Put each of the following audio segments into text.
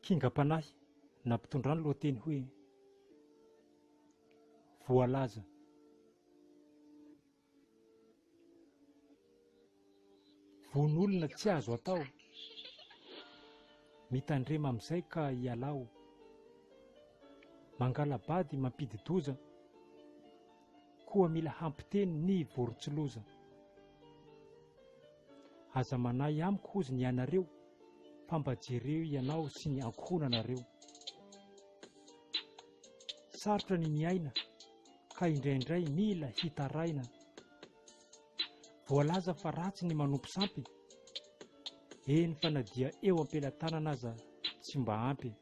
Kingam-panahy nampitondrany lohateny hoe voalaza. Von'olona tsy azo atao, mitandrema amin'izay ka hialao. Mangalabady mampididoza, koa mila hampiteny ny vorontsiloza. Aza manahy amiko hozy ny anareo, fa mba jereo ianao sy ny ankohonanareo. Sarotra ny miaina, ka indraindray mila hitaraina. Voalaza fa ratsy ny manompo sampy, eny fa na dia eo ampelantanana aza tsy mba ampy.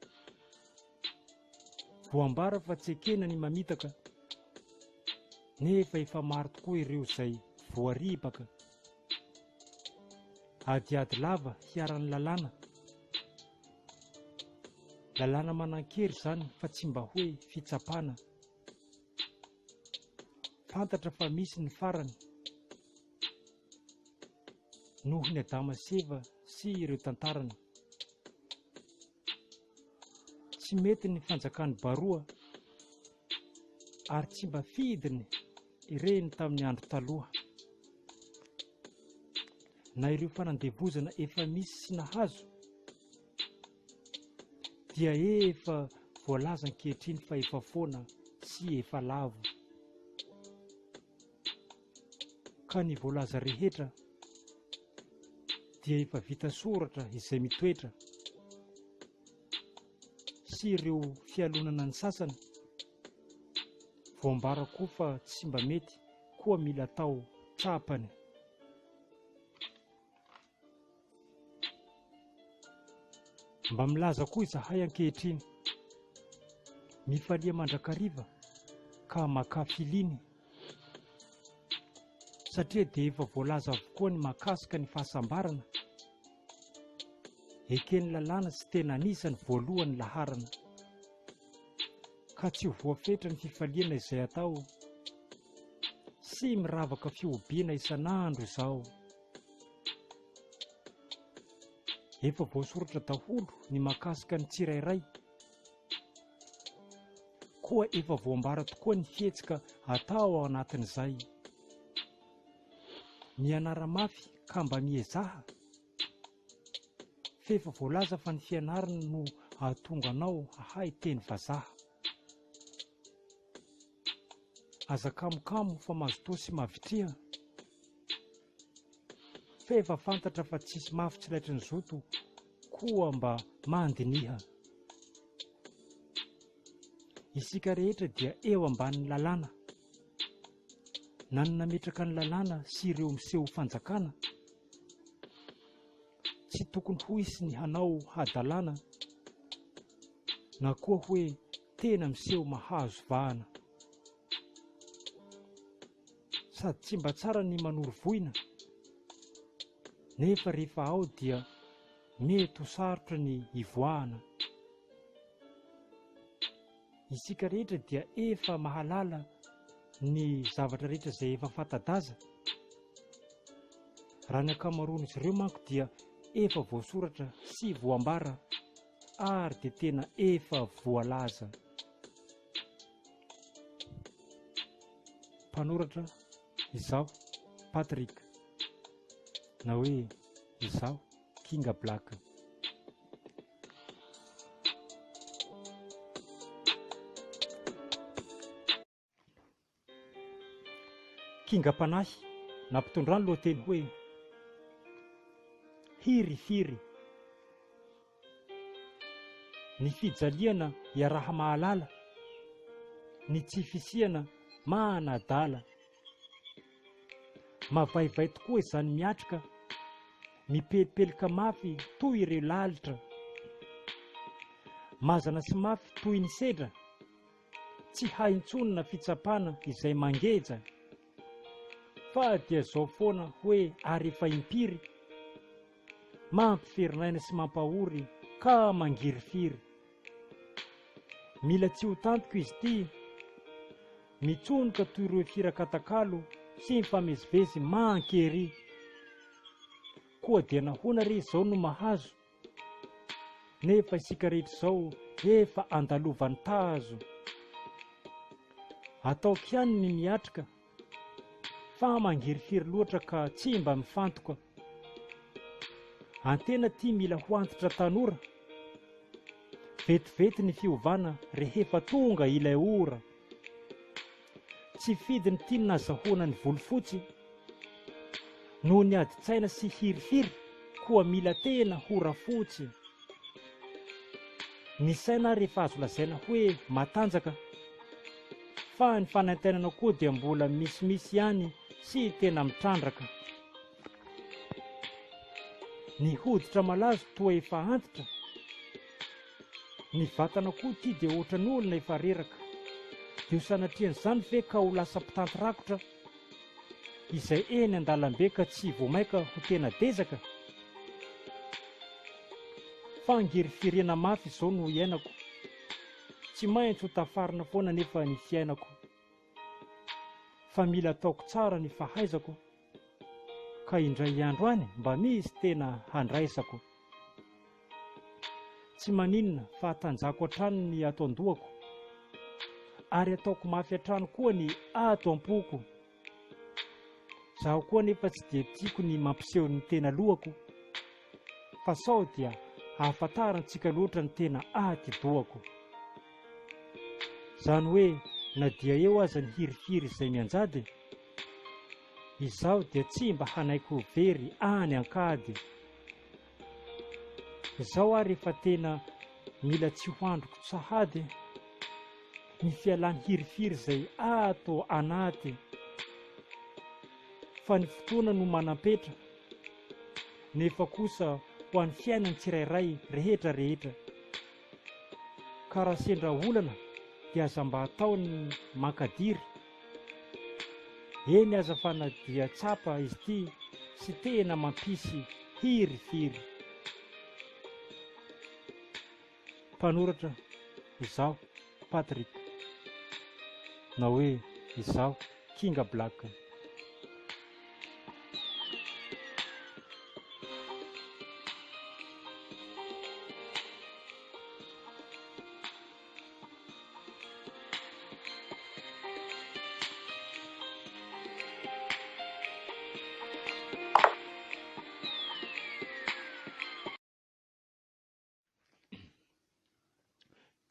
Voambara fa tsy ekena ny mamitaka, nefa efa maro tokoa ireo izay voaripaka. Adiady lava hiaran'ny lalàna, lalàna manan-kery izany fa tsy mba hoe fitsapana. Fantatra fa misy ny farany, noho ny adama seva sy ireo tantarany. Tsy mety ny fanjakan'ny baroa, ary tsy mba fidiny ireny tamin'ny andro taloha. Na ireo fanandevozana efa misy sy nahazo, dia efa voalaza ankehitriny fa efa foana sy efa lavo. Ka ny voalaza rehetra dia efa vita soratra izay mitoetra, sy ireo fialonana ny sasany. Voambara koa fa tsy mba mety, koa mila tao tsapany. Mba milaza koa izahay ankehitriny, mifalia mandrakariva ka makafiliny, satria dia efa voalaza avokoa ny mahakasika ny fahasambarana. Ekeny lalàna sy tena anisany voalohany laharana, ka tsy ho voafetra ny fifaliana izay atao, sy miravaka fiobiana isan'andro izao. Efa voasoratra daholo ny mahakasika ny tsirairay, koa efa voambara tokoa ny fihetsika atao ao anatin'izay. Mianara mafy ka mba miezaha, fefa voalaza fa ny fianarana no ahatonga anao hahay teny vazaha. Aza kamokamo fa mazotoa sy mavitriha, fefa fantatra fa tsisy mafy tsy laitry ny zoto, koa mba mandiniha. Isika rehetra dia eo ambanin'ny lalàna, na ny nametraka ny lalàna sy ireo miseho fanjakana. Tsy tokony ho hisy ny hanao hadalàna, na koa hoe tena miseho mahazo vahana. Sady tsy mba tsara ny manoro voina, nefa rehefa ao dia mety ho sarotra ny ivoahana. Isika rehetra dia efa mahalala ny zavatra rehetra izay efa fanta-daza. Raha ny ankamaroan'izy ireo manko dia efa voasoratra sy voambara, ary dia tena efa voalaza. Mpanoratra izaho Patrick, na hoe izaho Kinga Black. Kingam-panahy nampitondrany lohateny hoe hirifiry. Ny fijaliana iaraha mahalala, ny tsy fisiana manadala. Mavaivay tokoa izany miatrika, mipelipelika mafy toy ireo lalitra. Mazana sy mafy toy ny sedra, tsy hay intsony na fitsapana izay mangeja. Fa dia zao foana hoe ary efa impiry, mampiferinaina sy mampahory ka mangirifiry. Mila tsy ho tantiko izy ty, mitsonika toy ireo firakatakalo sy mifamezivezy mankery. Koa dia nahoana re izao no mahazo, nefa isika rehetra izao efa andalovan'ny tazo. Ataoko ihany ny miatrika fa mangirifiry loatra ka tsy mba mifantoka. Antena tia mila ho antitra tanora, vetivety ny fiovana rehefa tonga ilay ora. Tsy fidy ny tiany nazahoana ny volofotsy, noho ny adi-tsaina sy hirifiry koa mila tena hora fotsy. Ny saina rehefa azo lazaina hoe matanjaka, fa ny fanaintainana koa dia mbola misimisy ihany sy tena mitrandraka. Ny hoditra malazo toa efa antitra, ny vatana koa tia dia ohatra ny olona efa reraka. Dia ho sanatrian'izany ve ka ho lasa mpitanty rakotra, izay eny an-dalambe ka tsy voamaika ho tena dezaka? Fangirifirena mafy izao no iainako, tsy maintsy ho tafarina foana nefa ny fiainako. Fa mila ataoko tsara ny fahaizako, ka indray andro any mba misy tena handraisako. Tsy maninona fa tanjako hatrany ny ato an-dohako, ary ataoko mafy hatrany koa ny ato am-poko. Zaho koa nefa tsy dia tiako ny mampiseho ny tena lohako, fa sao dia ahafantarantsika loatra ny tena ati-dohako. Zany hoe na dia eo aza ny hirifiry izay mianjady, izaho dia tsy mba hanaiko very any ankady. Izaho ary efa tena mila tsy ho androko sahady ny fialany hirifiry izay ato anaty. Fa ny fotoana no manampetra, nefa kosa ho an'ny fiainany tsirairay rehetra rehetra. Ka raha sendra olana dia aza mba ataony mankadiry. Eny aza fa na dia tsapa izy ity sy tena mampisy hirifiry. Mpanoratra izaho Patrik, na hoe izaho Kinga Black.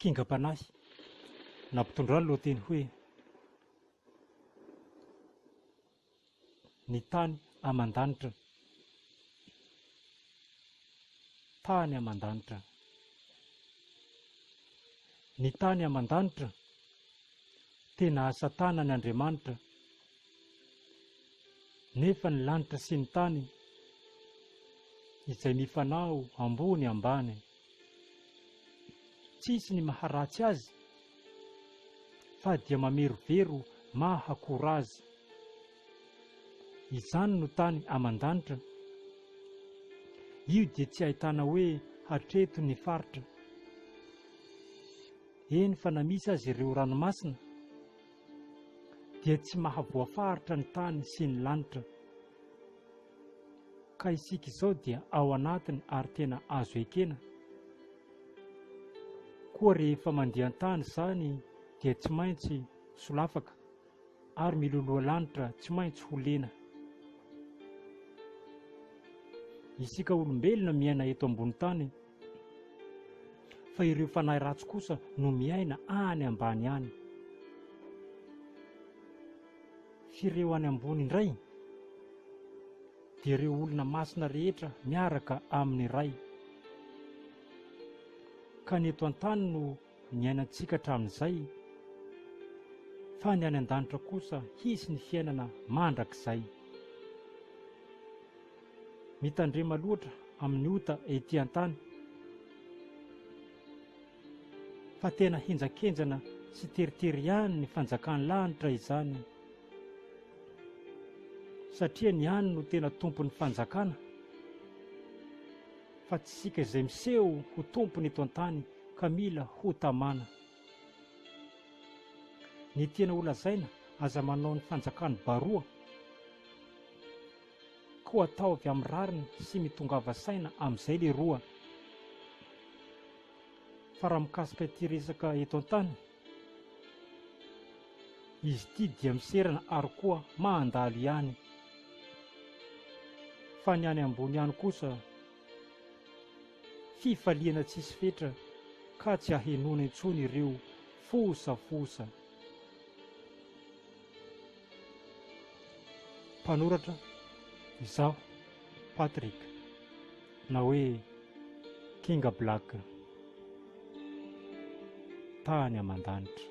Kingam-panahy nampitondra ny lohateny hoe ny tany aman-danitra. Tany aman-danitra. Ny tany aman-danitra tena asa tanany Andriamanitra, nefa ny lanitra sy ny tany izay mifanao ambony ambany. Tsisy ny maharatsy azy, fa dia mamerovero mahakora azy. Izany no tany aman-danitra. Io dia tsy ahitana hoe hatreto ny faritra. Eny fa na misy azy ireo ranomasina, dia tsy mahavoafaritra ny tany sy ny lanitra. Ka isika izao dia ao anatiny ary tena azo ekena. Koa rehefa mandeha an-tany izany dia tsy maintsy solafaka, ary miloloha lanitra tsy maintsy ho lena. Isika olombelona miaina eto ambony tany, fa ireo fanahy ratsy kosa no miaina any ambany any. Fireo any ambony indray dia ireo olona masina rehetra miaraka amin'ny ray. Ka ny eto an-tany no miainantsika hatramin'izay, fa ny any an-danitra kosa hisy ny fiainana mandrakizay. Mitandrema loatra amin'ny ota ety an-tany, fa tena henjakenjana sy teritery ihany ny fanjakan'ny lanitra izany. Satria ny any no tena tompon'ny fanjakana, fa tsy isika izay miseho ho tompony eto an-tany ka mila ho tamana. Ny tena ho lazaina aza manao ny fanjakany baroa, koa atao avy amin'ny rariny sy mitongava saina amin'izay le roa. Fa raha mikasika ity resaka eto an-tany, izy ity dia miserana ary koa mandalo ihany. Fa ny any ambony ihany kosa fifaliana tsisy fetra ka tsy ahenoana intsony ireo fosafosa. Mpanoratra izaho Patrick, na hoe Kinga Black, tany aman-danitra.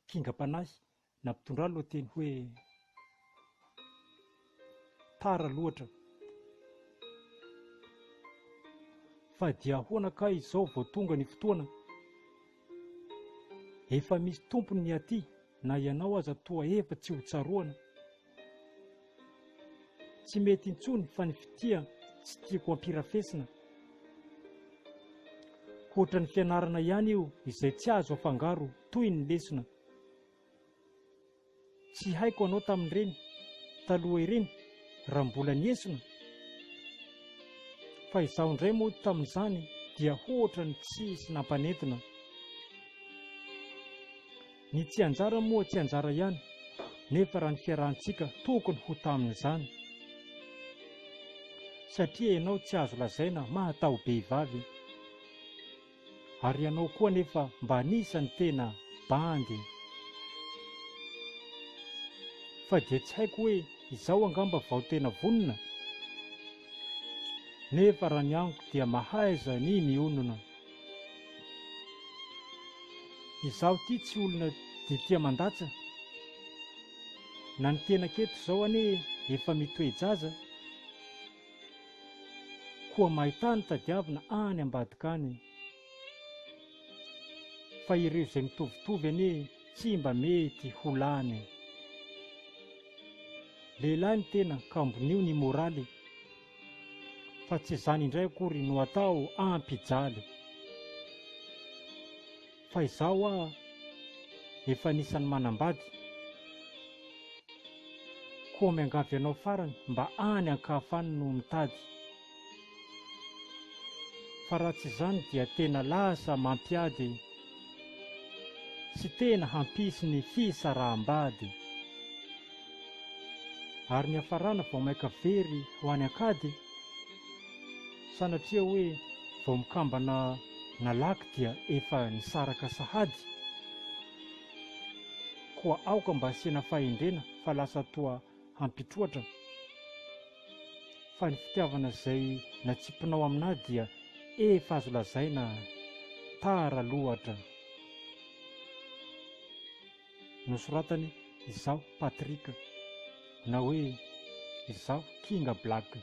Kingam-panahy nampitondra lohateny hoe tara loatra, fa dia ahoana ka izao vao tonga ny fotoana? Efa misy tompony ny aty, na ianao aza toa efa tsy ho tsaroana. Tsy mety intsony fa ny fitia tsy tiako ampirafesina. Ohatra ny fianarana ihany io izay tsy azo afangaro toy ny lesona. Tsy haiko anao tamin'ireny taloha ireny raha mbola niesona, fa izaho indray moa tamin'izany dia ohatra ny tsisy nampanentina. Ny tsy anjara moa tsy anjara ihany, nefa raha ny fiarahantsika tokony ho tamin'izany. Satria ianao tsy azo lazaina mahatao-behivavy, ary ianao koa nefa mba anisany tena bandy. Fa dia tsy haiko hoe izaho angamba vao tena vonona, nefa raha ny aniko dia mahaiza ny mionona. Izaho ity tsy olona dia tia mandatsa, na ny tena keto izao anie efa mitoejaza, koa mahitany tadiavina any ambadika any. Fa ireo izay mitovitovy anie tsy mba mety ho lany. Lehilahy ny tena ka ambonio ny moraly, fa tsy izany indray akory no atao ampijaly. Fa izaho efa nisan'ny manambady, koa miangavy anao farany mba any ankahafany no mitady. Fa raha tsy izany dia tena lasa mampiady, sy tena hampisy ny fisaraham-bady. Ary ny hafarana vao maika very ho any ankady, sanatria hoe vao mikambana nalaky dia efa nisaraka sahady. Koa aoka mba asiana fahendrena fa lasa toa hampitroatra. Fa ny fitiavana izay natsipinao aminahy dia efa azo lazaina tara loatra. Nosoratany izaho Patrick, na hoe izaho Kinga Black.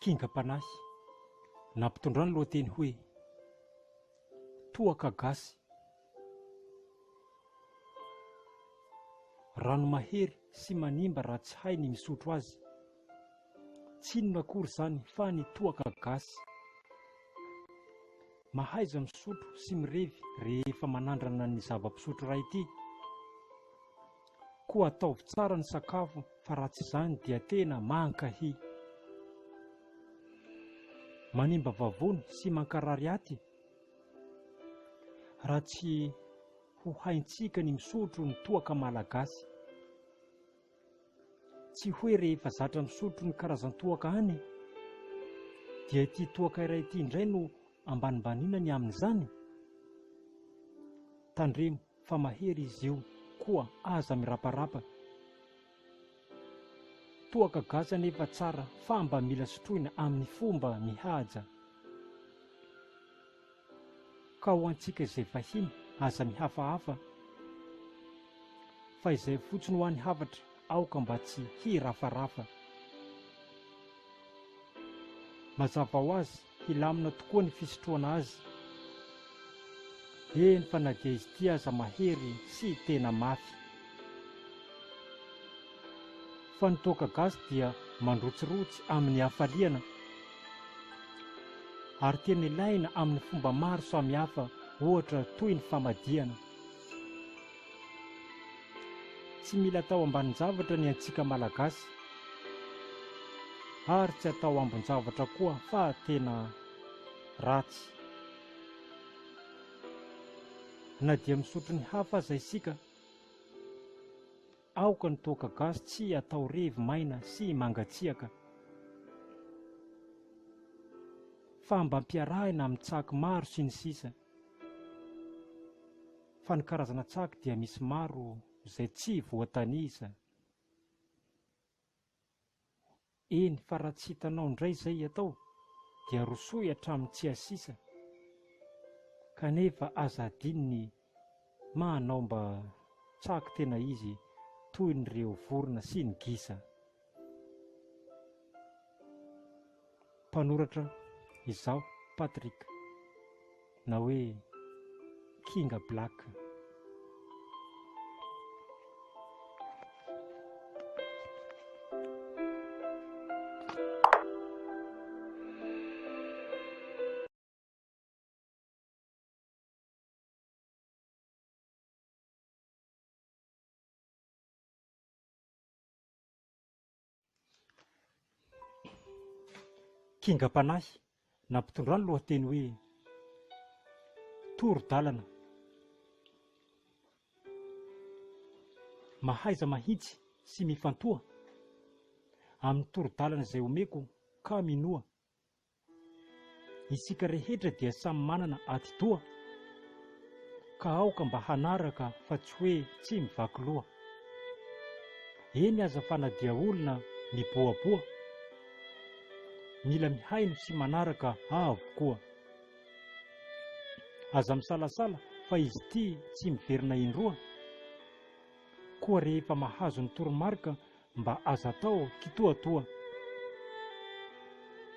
Kingam-panahy nampitondra ny lohateny hoe toaka gasy. Rano mahery sy manimba raha tsy hay ny misotro azy. Tsy inona akory izany fa ny toaka gasy. Mahaiza misotro sy mirevy rehefa manandrana ny zava-pisotro iray ity. Koa ataovy tsara ny sakafo, fa raha tsy izany dia tena mankahy. Manimba vavony sy mankarary aty, raha tsy ho haintsika ny misotro ny toaka malagasy. Tsy hoe rehefa zatra misotro ny karazan-toaka any, dia ity toaka iray ity indray no ambanimbaniana ny amin'izany. Tandremo fa mahery izy io, koa aza miraparapa. Toaka gasy anefa tsara fa mba mila sotroina amin'ny fomba mihaja. Ka ho antsika izay vahiny aza mihafahafa, fa izay fotsiny ho an'ny havatra aoka mba tsy hirafarafa. Mazava ho azy hilamina tokoa ny fisotroana azy. Eny fa na dia izy ity aza mahery sy tena mafy. Fa ny toaka gasy dia mandrotsirotsy amin'ny hafaliana, ary tena ilaina amin'ny fomba maro samihafa, ohatra toy ny famadiana. Tsy mila atao ambanin-javatra ny antsika malagasy, ary tsy atao ambon-javatra koa fa tena ratsy. Na dia misotro ny hafa aza isika, aoka ny toaka gasy tsy atao revy maina sy mangatsiaka, fa mba ampiarahina amin'ny tsaky maro sy ny sisa. Fa ny karazana tsaky dia misy maro izay tsy voatanisa. Eny, fa raha tsy hitanao indray izay atao dia rosoy hatramin'ny tsy hasisa, kanefa aza adiny ny manao mba tsaky tena izy toy nyreo vorona sy ny gisa. Mpanoratra izaho Patrick, na hoe Kinga Black. Kingam-panahy nampitondra ny lohateny hoe toro-dalana. Mahaiza mahitsy sy mifantoha amin'ny toro-dalana izay omeko ka minoa. Isika rehetra dia samy manana ati-doha, ka aoka mba hanaraka fa tsy hoe tsy mivaky loha. Eny aza fa na dia olona miboaboa, mila mihaino sy manaraka avokoa. Aza misalasala fa izy ity tsy miverina indroa, koa rehefa mahazo ny toromarika mba aza atao kitoatoa.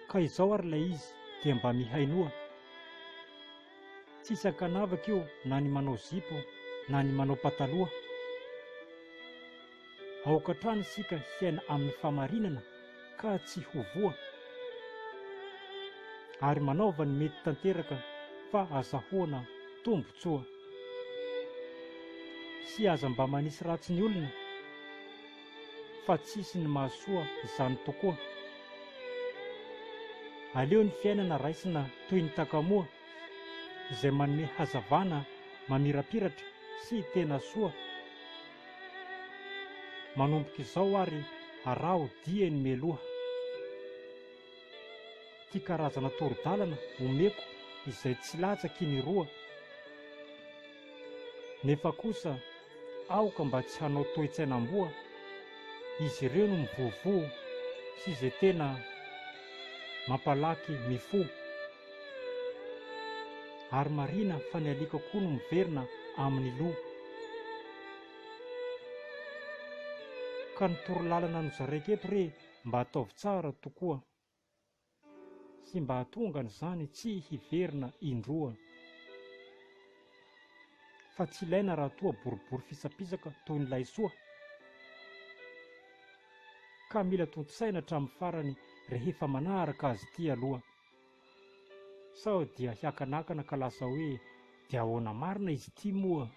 Ka izao ary ilay izy dia mba mihainoa, tsy isan-kanavaka io na ny manao zipo na ny manao pataloha. Aoka hatrany isika hiaina amin'ny famarinana ka tsy hovoa, ary manaova ny mety tanteraka fa azahoana tombotsoa. Sy aza mba manisy ratsy ny olona, fa tsisy ny mahasoa izany tokoa. Aleo ny fiainana raisina toy ny takamoa, izay manome hazavana mamirapiratra sy tena soa. Manomboka izao ary araho dia ny meloha. Ty karazana toro-dalana omeko izay tsy latsaky ny roa, nefa kosa aoka mba tsy hanao toe-tsainam-boa izy ireo no mivovoa sy izay tena mampalaky mifo. Ary marina fa ny alika koa no miverina amin'ny loha. Ka ny toro-lalana no zaraiko eto re mba ataovy tsara tokoa, sy mba hatonga n'izany tsy hiverina indroa. Fa tsy ilaina raha toa boribory fisapisaka toy ny laisoa, ka mila tontosaina hatramin'ny farany rehefa manaraka azy ity aloha. Sao dia hiakanakana ka lasa hoe dia ahoana marina izy ity moa.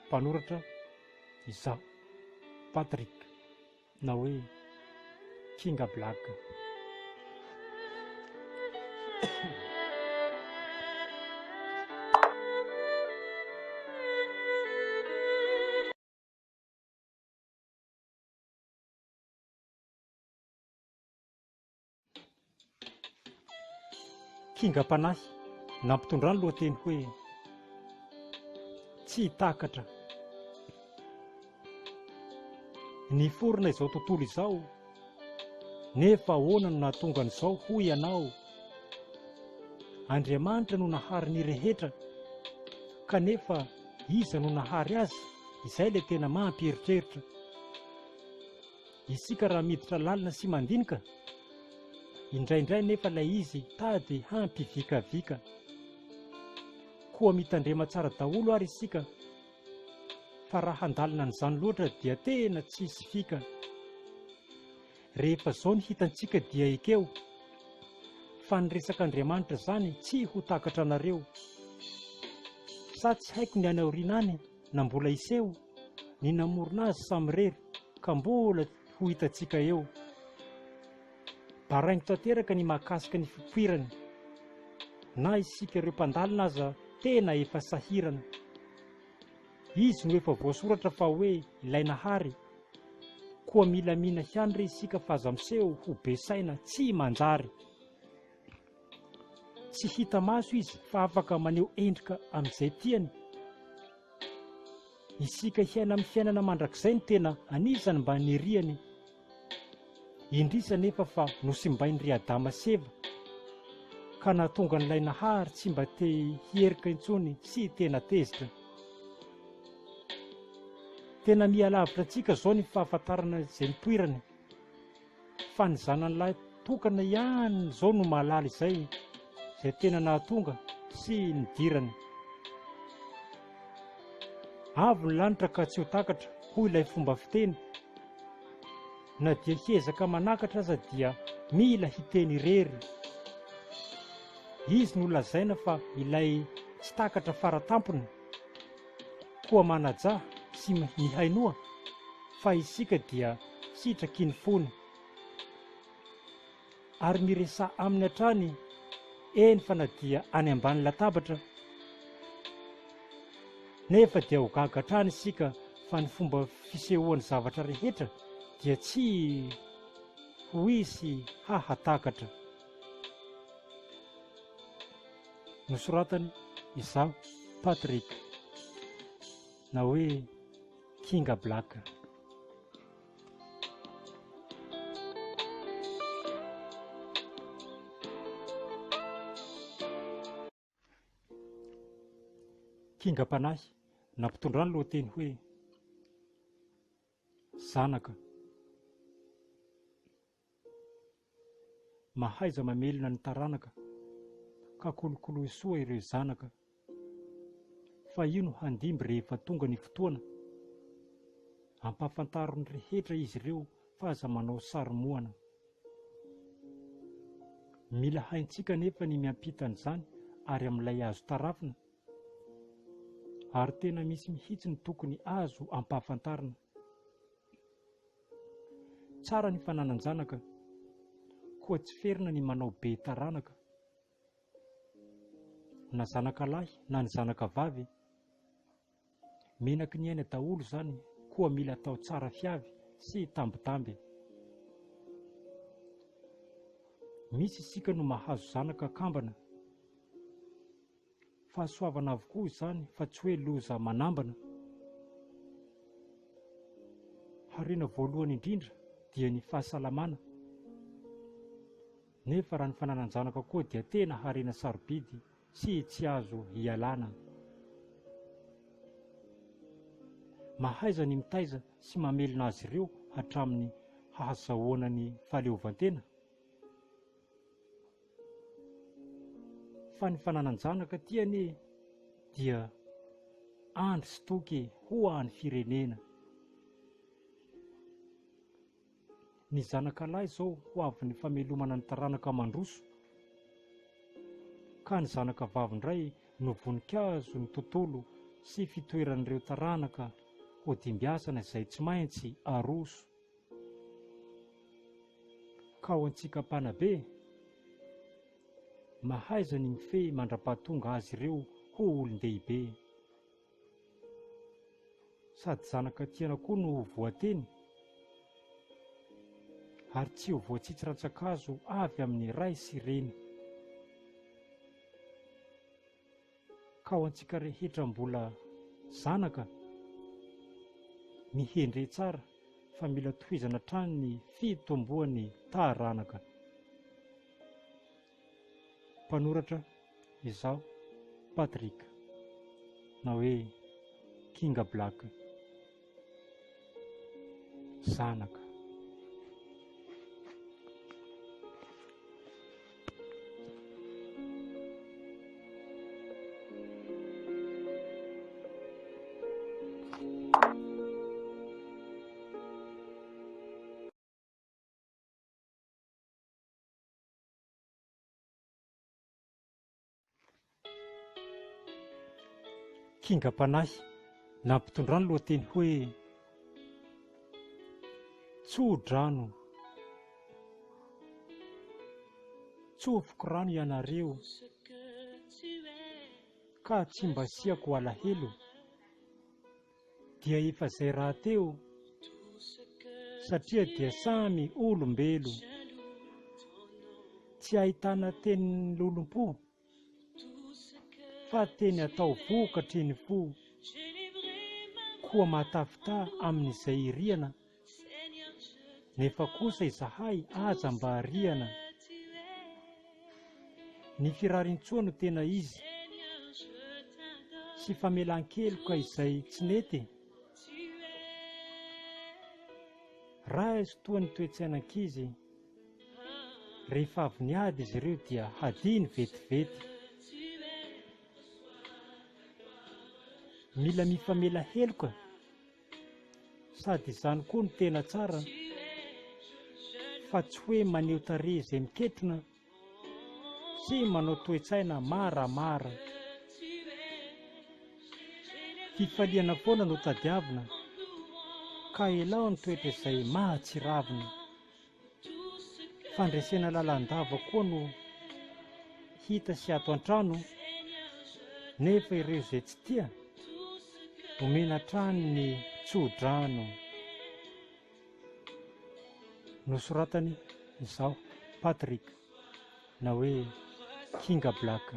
Mpanoratra izaho Patrick, na hoe Kinga Black. Kingam-panahy nampitondra ny lohateny hoe tsy takatra. Niforona izao tontolo izao, nefa ahoana no nahatonga an'izao hoy ianao? Andriamanitra no nahary ny rehetra, kanefa iza no nahary azy? Izay le tena mampieritreritra. Isika raha miditra lalina sy mandinika, indraindray nefa ilay izy tady hampivikavika. Koa mitandrema tsara daholo ary isika, fa raha handalina n'izany loatra dia tena tsisy fika. Rehefa zao ny hitantsika dia ekeo, fa ny resak'Andriamanitra zany tsy ho takatra anareo. Sa tsy haiko ny any aoriana any na mbola iseho ny namorona azy samy rery ka mbola ho hitantsika eo. Baraingo tanteraka ny mahakasika ny fipoirany, na isika ireo mpandalina aza tena efa sahirana. Izy no efa voasoratra fa hoe ilay nahary, koa mila mihina ihany re isika fa aza miseho ho be saina tsy manjary. Tsy hita maso izy fa afaka maneho endrika amin'izay tiany. Isika hiaina amin'ny fiainana mandrakizay ny tena anisany mba niriany. Indrisa nefa fa nosimbain'ny Adama seva, ka nahatonga n'ilay nahary tsy mba te hierika intsony sy tena tezitra. Tena mialavitra antsika zao ny fahafantarana izay nipoirany, fa ny zanan'ilay tokana ihany zao no mahalala izay tena nahatonga sy nidirany. Avo ny lanitra ka tsy ho takatra, hoy ilay fomba fiteny. Na dia hiezaka manakatra aza dia mila hiteny irery. Izy no lazaina fa ilay tsy takatra faratampony, koa manaja sy mihainoa, fa isika dia sitrakiny fony. Ary miresa aminy hatrany, eny fa na dia any ambany latabatra, nefa dia ho gaga hatrany isika fa ny fomba fisehoan'ny zavatra rehetra dia tsy ho hisy hahatakatra. Nosoratany izaho Patrick, na hoe Kinga Black. Kingam-panahy nampitondra ny lohateny hoe zanaka. Mahaiza mamelona ny taranaka, ka kolokolohy soa ireo zanaka. Fa io no handimby rehefa tonga ny fotoana, ampahafantaro ny rehetra izy ireo fa aza manao saromoana. Mila haintsika nefa ny miampita an'izany ary amin'ilay azo tarafina, ary tena misy mihitsy ny tokony azo ampahafantarina. Tsara ny fananan-janaka, koa tsy ferina ny manao be taranaka. Na zanaka lahy na ny zanaka vavy, menaky ny aina daholo zany, koa mila atao tsara fiavy sy tambitamby. Misy isika no mahazo zanaka kambana, fahasoavana avokoa izany fa tsy hoe loza manambana. Harena voalohany indrindra dia ny fahasalamana, nefa raha ny fananan-janaka koa dia tena harena sarobidy sy tsy azo hialana. Mahaiza ny mitaiza sy mamelona azy ireo hatramin'ny hahazahoana ny fahaleovantena. Fa ny fananan-janaka tiany dia andry sy toky ho an'ny firenena. Ny zanaka lahy zao ho avy ny famelomana ny taranaka mandroso, ka ny zanaka vavy indray no voninkazo ny tontolo sy fitoeran'ireo taranaka ho dimbiasana izay tsy maintsy aroso. Ka ho antsika mpanabe, mahaiza ny mifehy mandra-pahatonga azy ireo ho olon-dehibe. Sady zanaka tiana koa no voateny, ary tsy ho voatsitsy ratsan-kazo avy amin'ny ray sy reny. Ka ho antsika rehetra mbola zanaka, mihendre tsara fa mila tohizana hatrany ny fitomboan'ny taranaka. Mpanoratra izaho Patrick na hoe Kinga Black zanaka. Kingam-panahy nampitondrano lohateny hoe tsodrano, tsofoko rano ianareo ka tsy mba siako alahelo, dia efa izay raha teo satria dia samy olombelo, tsy ahitana tenin'ny lolom-po fa teny atao vokatry ny fo, koa mahatafita amin'izay riana, nefa kosa izahay aza mba riana. Ny firarin-tsoa no tena izy, sy famelan-keloka izay tsy nety. Raha izy toa ny toe-tsainankizy, rehefa avy niady izy ireo dia hadiny vetivety. Mila mifamela heloka, sady izany koa no tena tsara, fa tsy hoe maneho tarehy izay miketrona sy manao toe-tsaina maramara. Fifaliana foana no tadiavina, ka elao ny toetra izay mahatsiravina. Fandresena lalandava koa no hita sy ato an-trano, nefa ireo izay tsy tia omena trano ny tsodrano. Nosoratany izaho Patrick na hoe Kinga Black.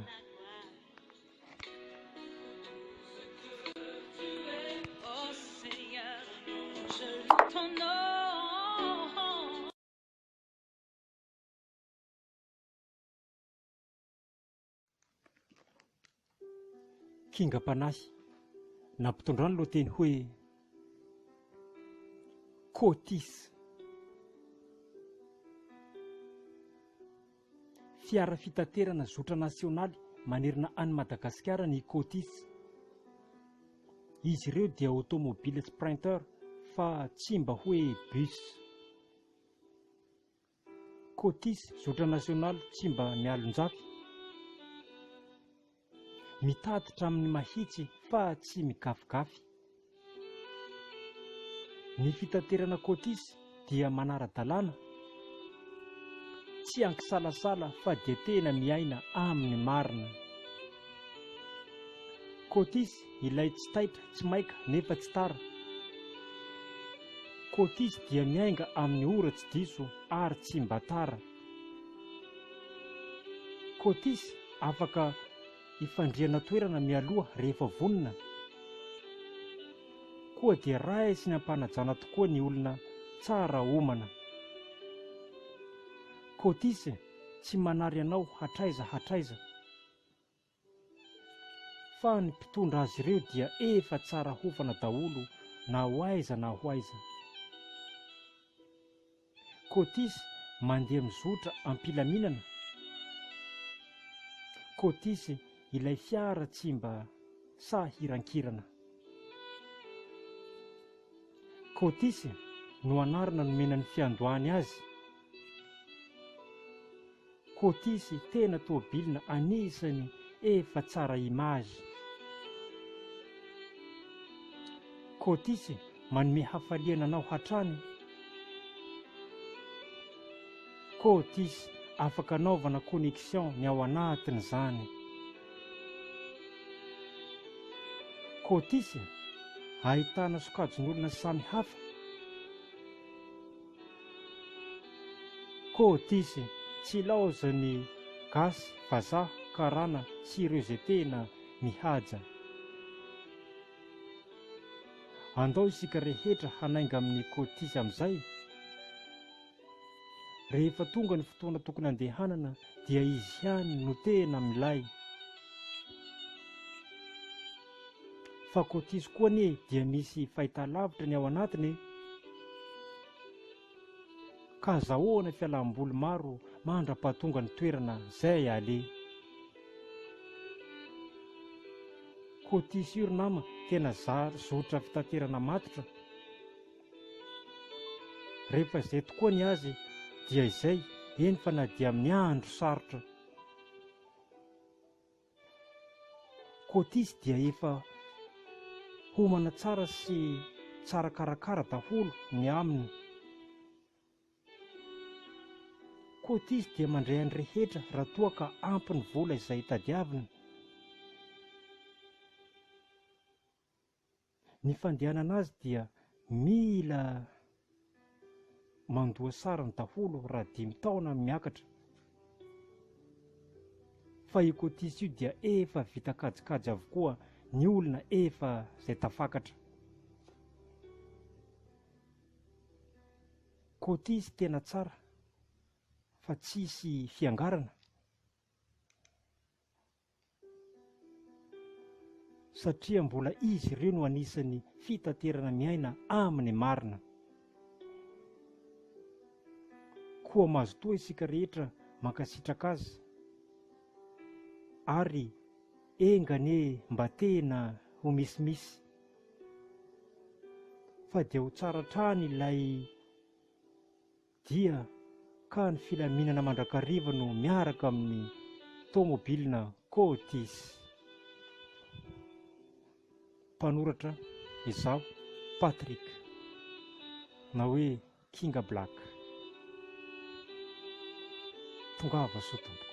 Kingam-panahy nampitondrano lohateny hoe Cotis. Fiara fitaterana zotra nasionaly manerina any Madagasikara ny Cotis. Izy ireo dia automobile Sprinter fa tsy mba hoe bus. Cotis zotra nasionaly tsy mba mialon-jafy, mitatitra amin'ny mahitsy fa tsy migafigafy. Ny fitaterana Cotis dia manara-dalàna, tsy ankisalasala fa dia tena miaina amin'ny marina. Cotis ilay tsy taitra, tsy maika nefa tsy tara. Cotis dia miainga amin'ny ora tsy diso ary tsy mba tara. Cotis afaka ifandriana toerana mialoha rehefa vonona, koa dia raisiny ampanajana tokoa ny olona tsara homana. Cotis tsy manary anao hatraiza, fa ny mpitondra azy ireo dia efa tsara hofana daholo na ho aiza na ho aiza. Cotis mandeha mizotra ampilaminana. Cotis ilay fiara tsy mba sahirankirana. Cotis no anarana nomenan'ny fiandohany azy. Cotis tena tomobilina anisany efa tsara imazy. Cotis manome hafaliana anao hatrany. Cotis afaka anaovana connexion ny ao anatin'izany. Cotis ahitana sokajin'olona samy hafa. Cotis tsy laoza ny gasy, vazaha, karana sy ireo izay tena mihaja. Andao isika rehetra hanainga amin'ny Cotis amin'izay. Rehefa tonga ny fotoana tokony andehanana dia izy ihany no tena milay. Fa kotisy koa anie dia misy fahitalavitra ny ao anatiny, ka azahoana fialamboly maro mandra-pahatonga ny toerana izay ale. Kotisy io ry nama tena zotra fitaterana matotra. Rehefa izay tokoa ny azy dia izay, eny fa na dia amin'ny andro sarotra. Kotisy dia efa homana tsara sy tsara karakara daholo ny aminy. Kotisy dia mandray any rehetra raha toa ka ampy ny vola izay tadiavina. Ny fandehanana azy dia mila mandoa sara ny daholo raha 5 taona miakatra. Fa io kotisy io dia efa vita kajikajy avokoa ny olona efa izay tafakatra. Kotisy tena tsara fa tsisy fiangarana, satria mbola izy ireo no anisan'ny fitaterana miaina amin'ny marina. Koa mazotoa isika rehetra mankasitraka azy, ary engane mba tena ho misimisy. Fa dia ho tsara trany ilay dia ka ny filaminana mandrakariva no miaraka amin'ny tômôbilina kotisy. Mpanoratra izaho Patrick, na hoe Kinga Black. Tongava soa tompoko.